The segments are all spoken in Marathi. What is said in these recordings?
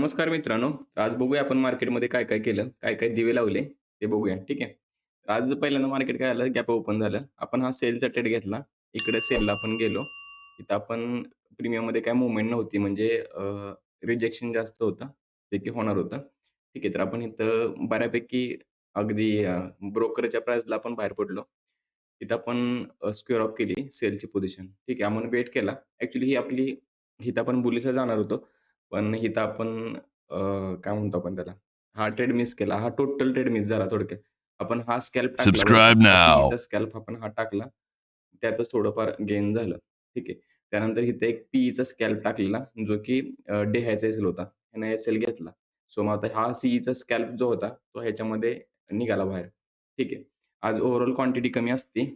नमस्कार मित्रांनो. आज बघूया आपण मार्केटमध्ये काय-काय केलं, काय-काय दिवे लावले ते बघूया. ठीक आहे. आज पहिल्यांदा मार्केट काय झालं, गॅप ओपन झालं. आपण हा सेलचा ट्रेड घेतला. इकडे सेलला आपण गेलो. इथं आपण प्रीमियममध्ये काय मूव्हमेंट नव्हती म्हणजे रिजेक्शन जास्त होतं, जे की होणार होतं. ठीक आहे. तर आपण इथं बऱ्यापैकी अगदी ब्रोकरच्या प्राईसला आपण बाहेर पडलो. इथं आपण स्क्वेअर ऑफ केली सेलची पोझिशन. ठीक आहे. आपण वेट केला. ॲक्चुअली ही आपली इथं आपण बुलिशला जाणार होतो. पण इथं आपण काय म्हणतो आपण त्याला, हा ट्रेड मिस केला. हा टोटल ट्रेड मिस झाला थोडक्यात. आपण हा स्कॅल्प टाकला बरं का. Subscribe हा now. सीईचा स्कॅल्प आपण हा टाकला. त्यातच थोडंफार गेन झालं. ठीक आहे. त्यानंतर इथे एक पीईचा स्कॅल्प टाकलेला जो की डेहायचा एसएल होता. ह्यानं एसएल घेतला. सो मग आता हा सीईचा स्कॅल्प जो होता तो ह्याच्यामध्ये निघाला बाहेर. ठीक आहे. आज ओव्हरऑल क्वांटिटी कमी असती.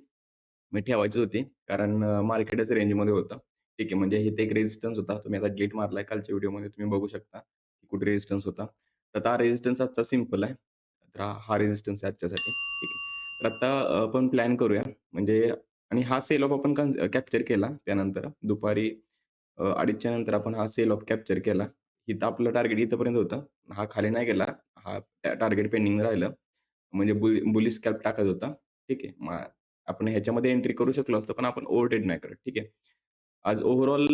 मी ठेवायचीच होती कारण मार्केटच रेंजमध्ये होतं. ठीक आहे. म्हणजे इथे एक रेझिस्टन्स होता. तुम्ही आता ग्लिट मारलाय कालच्या व्हिडिओमध्ये तुम्ही बघू शकता, की कुठे रेझिस्टन्स होता. तर आता हा रेझिस्टन्स आजचा सिंपल आहे. तर हा रेझिस्टन्स आहे आजच्यासाठी. ठीक आहे. तर आता आपण प्लॅन करूया म्हणजे आणि हा सेल ऑफ आपण कॅप्चर केला त्यानंतर दुपारी 2:30च्या नंतर आपण हा सेल ऑफ कॅप्चर केला. इथं आपलं टार्गेट इथपर्यंत होतं. हा खाली नाही गेला. हा टार्गेट पेंडिंग राहिलं. म्हणजे बुलिश स्कॅल्प टाकायचा होता. ठीक आहे. मग आपण ह्याच्यामध्ये एंट्री करू शकलो असतो, पण आपण ओव्हर ट्रेड नाही करत. ठीक आहे. आज ओव्हरऑल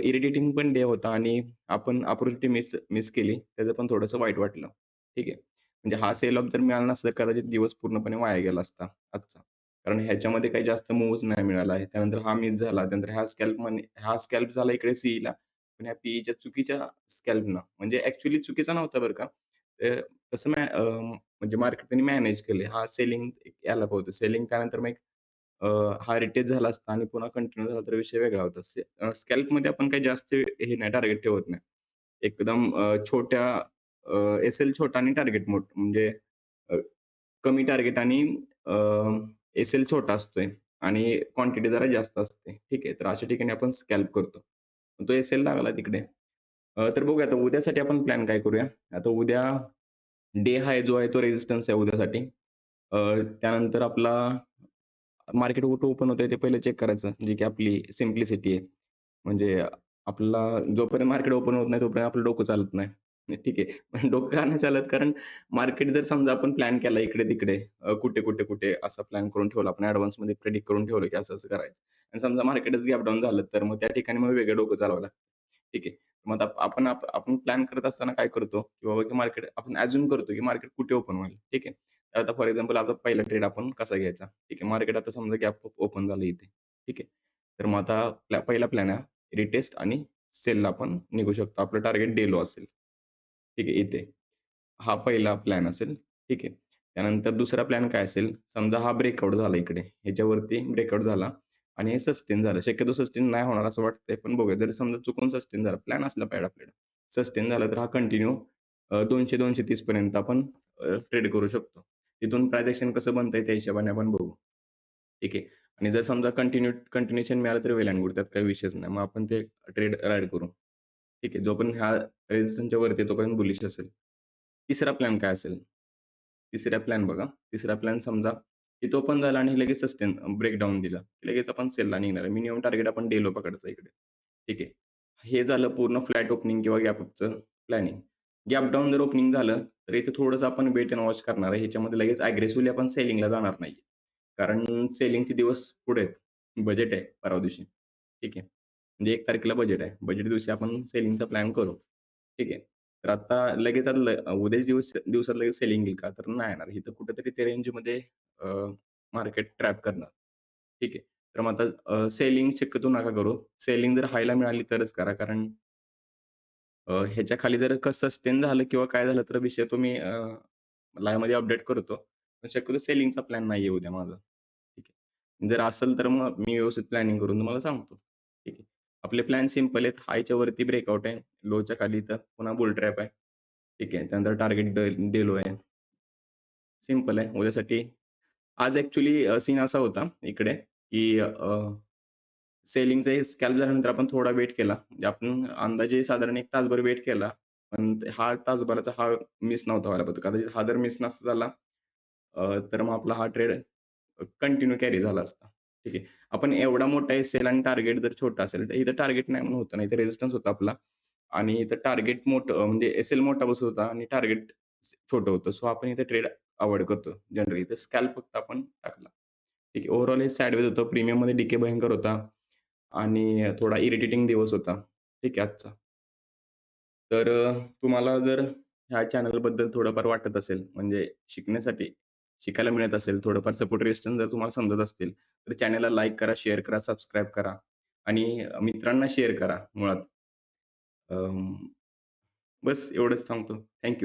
इरिटेटिंग पण डे होता आणि आपण अपॉर्च्युनिटी मिस मिस केली. त्याचं पण थोडंसं वाईट वाटलं. ठीक आहे. म्हणजे हा सेल ऑफ जर मिळाला नसता, कदाचित दिवस पूर्णपणे वाया गेला असता आजचा. कारण ह्याच्यामध्ये काही जास्त मूव्हच नाही मिळाला आहे. त्यानंतर हा मिस झाला. त्यानंतर हा स्कॅल्प झाला इकडे सीईला. पण ह्या पीईच्या चुकीच्या स्कॅल्पनं म्हणजे ॲक्चुअली चुकीचा नव्हता बरं का. अ, तसं म्हणजे मार्केट त्यांनी मॅनेज केले. हा सेलिंग यायला पाहिजे होतं. सेलिंग त्यानंतर मग अ, हा रिटेस्ट झाला असता आणि पुन्हा कंटिन्यू झाला तर विषय वेगळा होता. स्कॅल्पमध्ये आपण काही जास्त हे नाही टार्गेट ठेवत नाही. एकदम छोट्या एस-एल छोटा आणि टार्गेट मोठं म्हणजे अ, कमी टार्गेट आणि अ, एस-एल छोटा असतोय आणि क्वांटिटी जरा जास्त असते. ठीक आहे. तर अशा ठिकाणी आपण स्कॅल्प करतो. तो एस-एल लागला तिकडे. तर बघूया आता उद्यासाठी आपण प्लॅन काय करूया. आता उद्या डे हाय जो आहे तो रेझिस्टन्स आहे उद्यासाठी. त्यानंतर आपला मार्केट कुठं ओपन होतंय ते पहिलं चेक करायचं, जी की आपली सिम्प्लिसिटी आहे. म्हणजे आपला जोपर्यंत मार्केट ओपन होत नाही तोपर्यंत आपलं डोकं चालत नाही. ठीक आहे. पण डोकं का नाही चालत? कारण मार्केट जर समजा आपण प्लॅन केला इकडे-तिकडे कुठे असा प्लॅन करून ठेवला आपण ॲडव्हान्समध्ये प्रिडिक्ट करून ठेवलं, की असं-असं करायचं आणि समजा मार्केटच गॅप डाउन झालं, तर मग त्या ठिकाणी मग वेगळं डोकं चालवावं लागतं. ठीक आहे. मग आता आपण प्लॅन करत असताना काय करतो, की बाबा की मार्केट आपण अझ्युम करतो, की मार्केट कुठे ओपन होईल. ठीक आहे. तर आता फॉर एक्झाम्पल आता पहिला ट्रेड आपण कसा घ्यायचा? ठीक आहे. मार्केट आता समजा गॅप ओपन झालं इथे. ठीक आहे. तर मग आता पहिला प्लॅन आहे रिटेस्ट आणि सेलला आपण निघू शकतो. आपलं टार्गेट डे लो असेल. ठीक आहे इथे. हा पहिला प्लॅन असेल. ठीक आहे. त्यानंतर दुसरा प्लॅन काय असेल? समजा हा ब्रेकआउट झाला इकडे. ह्याच्यावरती ब्रेकआउट झाला आणि हे सस्टेन झालं. शक्यतो सस्टेन नाही होणार असं वाटतंय, पण बघूया. जर समजा चुकून सस्टेन झाला, प्लॅन असला पाहिजे आपल्याकडे. सस्टेन झाला तर हा कंटिन्यू 200-230 पर्यंत आपण ट्रेड करू शकतो. तिथून प्राईस एक्शन कसं बनतंय त्या हिशोबाने आपण बघू. ठीक आहे. आणि जर समजा कंटिन्यूशन मिळालं तर वेल एंड गुड त्यात काही विषयच नाही. मग आपण ते ट्रेड राईड करू. ठीक आहे. जोपर्यंत ह्या रेझिस्टन्सच्या वरती आहे तोपर्यंत बुलिश असेल. तिसरा प्लॅन काय असेल? तिसरा प्लॅन बघा. तिसरा प्लॅन समजा इथं ओपन झाला आणि लगेच सस्टेन ब्रेकडाउन दिला. लगेच आपण सेलला निघणार आहे. मिनिमम टार्गेट आपण डे लो पकडायचा इकडे. ठीक आहे. हे झालं पूर्ण फ्लॅट ओपनिंग किंवा गॅप अपचं प्लॅनिंग. गॅप डाउन जर ओपनिंग झालं, तर इथे थोडंसं आपण वेट एंड वॉच करणार आहे. ह्याच्यामध्ये लगेच अग्रेसिव्हली आपण सेलिंगला जाणार नाही. कारण सेलिंगचे दिवस पुढे आहेत. बजेट आहे परवा दिवशी. ठीक आहे. म्हणजे 1 तारखेला बजेट आहे. बजेट दिवशी आपण सेलिंगचा प्लॅन करू. ठीक आहे. तर आता लगेच आता उद्याच दिवसात लगेच सेलिंग येईल का? तर नाही येणार. इथं कुठेतरी ते रेंजमध्ये मार्केट ट्रॅप करणार. ठीक आहे. तर मग आता सेलिंग शक्यतो नका करू. सेलिंग जर हायला मिळाली तरच करा. कारण ह्याच्या खाली जर का सस्टेन झालं किंवा काय झालं तर विषय तो मी लाईव्हमध्ये अपडेट करतो. पण शक्यतो सेलिंगचा प्लॅन नाहीये उद्या माझा. ठीक आहे. जर असेल तर मग मी व्यवस्थित प्लॅनिंग करून तुम्हाला सांगतो. ठीक आहे. आपले प्लॅन सिंपल आहेत. हायच्या वरती ब्रेकआउट आहे. लोच्या खाली इथं पुन्हा बुल ट्रॅप आहे. ठीक आहे. त्यानंतर टार्गेट डे लो आहे. सिंपल आहे. उद्यासाठी आज ॲक्चुअली सीन असा होता इकडे, की सेलिंगचा हे स्कॅल्प झाल्यानंतर आपण थोडा वेट केला. म्हणजे आपण अंदाजे साधारण 1 तासभर वेट केला. पण हा तासभराचा हा मिस नव्हता व्हायला पाहिजे. कदाचित हा जर मिस नसता झाला तर मग आपला हा ट्रेड कंटिन्यू कॅरी झाला असता. ठीक आहे. आपण एवढा मोठा एस-एल आणि टार्गेट जर छोटा असेल, तर इथं टार्गेट नाही म्हणून होतं. नाही तर रेझिस्टन्स होता आपला आणि इथं टार्गेट मोठं म्हणजे एस-एल मोठा बसत होता आणि टार्गेट छोटं होतं. सो आपण इथे ट्रेड अव्हॉइड करतो जनरली. तर स्कॅल्प फक्त आपण टाकला. ठीक आहे. ओव्हरऑल हे साइडवेज होतं. प्रीमियममध्ये डीके भयंकर होता आणि थोडा इरिटेटिंग दिवस होता. ठीक आहे आजचा. तर तुम्हाला जर ह्या चॅनलबद्दल थोडंफार वाटत असेल, म्हणजे शिकायला मिळत असेल, थोडंफार सपोर्ट रेजिस्टन्स जर तुम्हाला समजत असतील, तर चॅनलला लाईक करा, शेअर करा, सबस्क्राईब करा आणि मित्रांना शेअर करा मुळात. बस एवढंच सांगतो. थँक